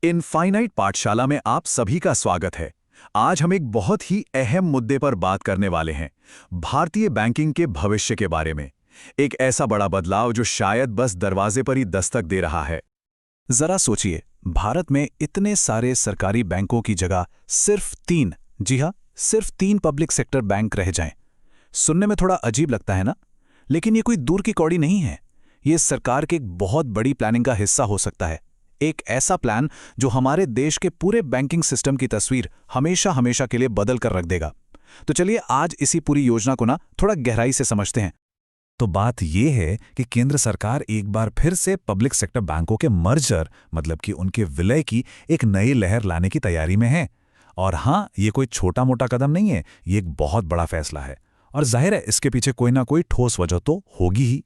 Infinite पाठशाला में आप सभी का स्वागत है। आज हम एक बहुत ही अहम मुद्दे पर बात करने वाले हैं, भारतीय बैंकिंग के भविष्य के बारे में। एक ऐसा बड़ा बदलाव जो शायद बस दरवाजे पर ही दस्तक दे रहा है। जरा सोचिए, भारत में इतने सारे सरकारी बैंकों की जगह सिर्फ 3, जी हाँ, सिर्फ 3 पब्लिक सेक्टर बैंक रह जाएं। सुनने में थोड़ा अजीब लगता है ना? लेकिन ये कोई दूर की कौड़ी नहीं है। ये सरकार के एक बहुत बड़ी प्लानिंग का हिस्सा हो सकता है। एक ऐसा प्लान जो हमारे देश के पूरे बैंकिंग सिस्टम की तस्वीर हमेशा हमेशा के लिए बदल कर रख देगा। तो चलिए आज इसी पूरी योजना को थोड़ा गहराई से समझते हैं। तो बात यह है कि केंद्र सरकार एक बार फिर से पब्लिक सेक्टर बैंकों के मर्जर मतलब कि उनके विलय की एक नई लहर लाने की तैयारी में है। और हाँ, ये कोई छोटा मोटा कदम नहीं है, ये एक बहुत बड़ा फैसला है। और जाहिर है इसके पीछे कोई ना कोई ठोस वजह तो होगी ही।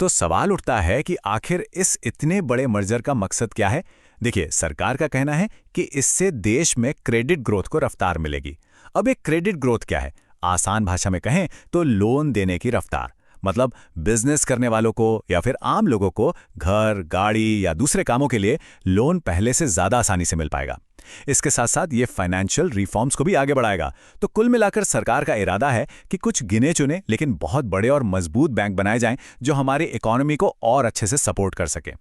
तो सवाल उठता है कि आखिर इस इतने बड़े मर्जर का मकसद क्या है। देखिए, सरकार का कहना है कि इससे देश में क्रेडिट ग्रोथ को रफ्तार मिलेगी। अब एक क्रेडिट ग्रोथ क्या है? आसान भाषा में कहें तो लोन देने की रफ्तार। मतलब बिजनेस करने वालों को या फिर आम लोगों को घर, गाड़ी या दूसरे कामों के लिए लोन पहले से ज्यादा आसानी से मिल पाएगा। इसके साथ साथ ये फाइनेंशियल रिफॉर्म्स को भी आगे बढ़ाएगा। तो कुल मिलाकर सरकार का इरादा है कि कुछ गिने चुने लेकिन बहुत बड़े और मजबूत बैंक बनाए जाएं जो हमारी इकोनॉमी को और अच्छे से सपोर्ट कर सके।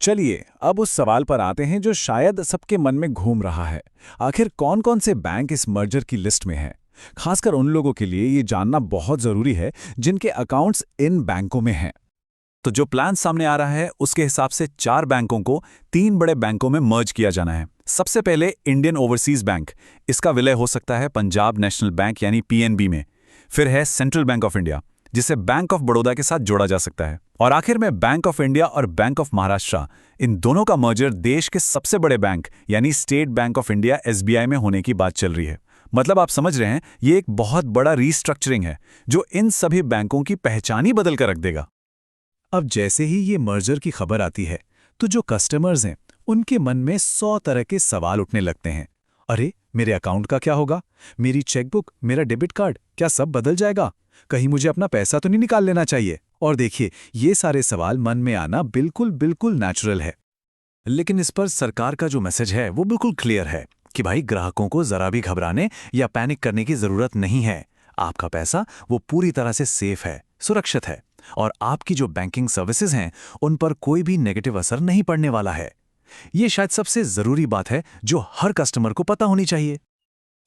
चलिए अब उस सवाल पर आते हैं जो शायद सबके मन में घूम रहा है। आखिर कौन कौन से बैंक इस मर्जर की लिस्ट में हैं? खासकर उन लोगों के लिए ये जानना बहुत जरूरी है जिनके अकाउंट्स इन बैंकों में हैं। तो जो प्लान सामने आ रहा है उसके हिसाब से 4 बैंकों को 3 बड़े बैंकों में मर्ज किया जाना है। सबसे पहले इंडियन ओवरसीज बैंक, इसका विलय हो सकता है पंजाब नेशनल बैंक यानी पीएनबी में। फिर है सेंट्रल बैंक ऑफ इंडिया, जिसे बैंक ऑफ बड़ौदा के साथ जोड़ा जा सकता है। और आखिर में बैंक ऑफ इंडिया और बैंक ऑफ महाराष्ट्र, इन दोनों का मर्जर देश के सबसे बड़े बैंक यानी state bank of India SBI में होने की बात चल रही है। मतलब आप समझ रहे हैं, ये एक बहुत बड़ा रीस्ट्रक्चरिंग है जो इन सभी बैंकों की पहचान ही बदल कर रख देगा। अब जैसे ही ये मर्जर की खबर आती है तो जो कस्टमर्स हैं उनके मन में 100 तरह के सवाल उठने लगते हैं। अरे, मेरे अकाउंट का क्या होगा? मेरी चेकबुक, मेरा डेबिट कार्ड, क्या सब बदल जाएगा? कहीं मुझे अपना पैसा तो नहीं निकाल लेना चाहिए? और देखिए, ये सारे सवाल मन में आना बिल्कुल बिल्कुल नेचुरल है। लेकिन इस पर सरकार का जो मैसेज है वो बिल्कुल क्लियर है कि भाई, ग्राहकों को जरा भी घबराने या पैनिक करने की जरूरत नहीं है। आपका पैसा वो पूरी तरह से सेफ है, सुरक्षित है, और आपकी जो बैंकिंग सर्विसेज हैं उन पर कोई भी नेगेटिव असर नहीं पड़ने वाला है। ये शायद सबसे जरूरी बात है जो हर कस्टमर को पता होनी चाहिए।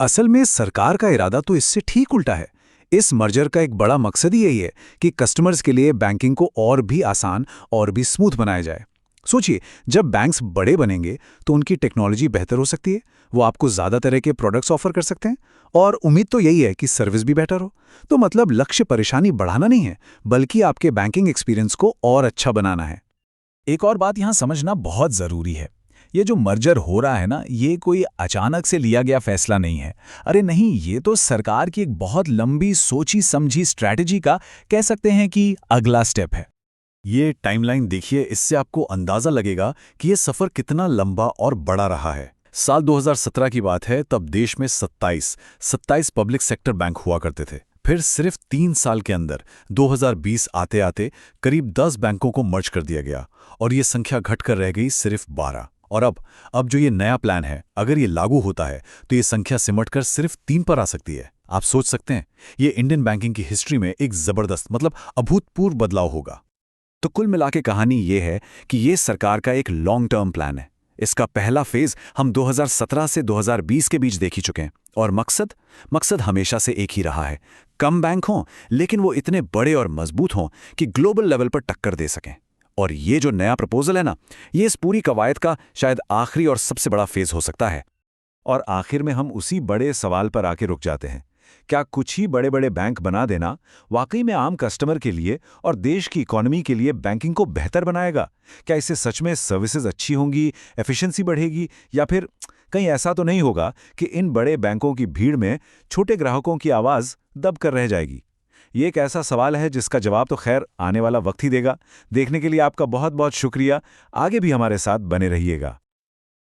असल में सरकार का इरादा तो इससे ठीक उल्टा है। इस मर्जर का एक बड़ा मकसद ही यही है कि कस्टमर्स के लिए बैंकिंग को और भी आसान और भी स्मूथ बनाया जाए। सोचिए, जब बैंक्स बड़े बनेंगे तो उनकी टेक्नोलॉजी बेहतर हो सकती है, वो आपको ज़्यादा तरह के प्रोडक्ट्स ऑफर कर सकते हैं, और उम्मीद तो यही है कि सर्विस भी बेटर हो। तो मतलब लक्ष्य परेशानी बढ़ाना नहीं है, बल्कि आपके बैंकिंग एक्सपीरियंस को और अच्छा बनाना है। एक और बात यहाँ समझना बहुत ज़रूरी है, ये जो मर्जर हो रहा है ना, ये कोई अचानक से लिया गया फैसला नहीं है। अरे नहीं, ये तो सरकार की एक बहुत लंबी सोची समझी स्ट्रैटेजी का, कह सकते हैं कि अगला स्टेप है। ये टाइमलाइन देखिए, इससे आपको अंदाजा लगेगा कि ये सफर कितना लंबा और बड़ा रहा है। साल 2017 की बात है, तब देश में 27 पब्लिक सेक्टर बैंक हुआ करते थे। फिर सिर्फ 3 साल के अंदर 2020 आते आते करीब 10 बैंकों को मर्ज कर दिया गया और ये संख्या घटकर रह गई सिर्फ 12। और अब जो ये नया प्लान है, अगर ये लागू होता है तो ये संख्या सिमटकर सिर्फ 3 पर आ सकती है। आप सोच सकते हैं, ये इंडियन बैंकिंग की हिस्ट्री में एक जबरदस्त, मतलब अभूतपूर्व बदलाव होगा। तो कुल मिलाके कहानी ये है कि ये सरकार का एक लॉन्ग टर्म प्लान है। इसका पहला फेज हम 2017 से 2020 के बीच देख ही चुके हैं, और मकसद हमेशा से एक ही रहा है, कम बैंक हों लेकिन वो इतने बड़े और मजबूत हों कि ग्लोबल लेवल पर टक्कर दे सकें। और ये जो नया प्रपोजल है ना, ये इस पूरी कवायद का शायद आखिरी और सबसे बड़ा फेज हो सकता है। और आखिर में हम उसी बड़े सवाल पर आके रुक जाते हैं, क्या कुछ ही बड़े बड़े बैंक बना देना वाकई में आम कस्टमर के लिए और देश की इकोनॉमी के लिए बैंकिंग को बेहतर बनाएगा? क्या इससे सच में सर्विसेज अच्छी होंगी, एफिशिएंसी बढ़ेगी, या फिर कहीं ऐसा तो नहीं होगा कि इन बड़े बैंकों की भीड़ में छोटे ग्राहकों की आवाज़ दब कर रह जाएगी? ये एक ऐसा सवाल है जिसका जवाब तो खैर आने वाला वक्त ही देगा। देखने के लिए आपका बहुत बहुत शुक्रिया। आगे भी हमारे साथ बने रहिएगा।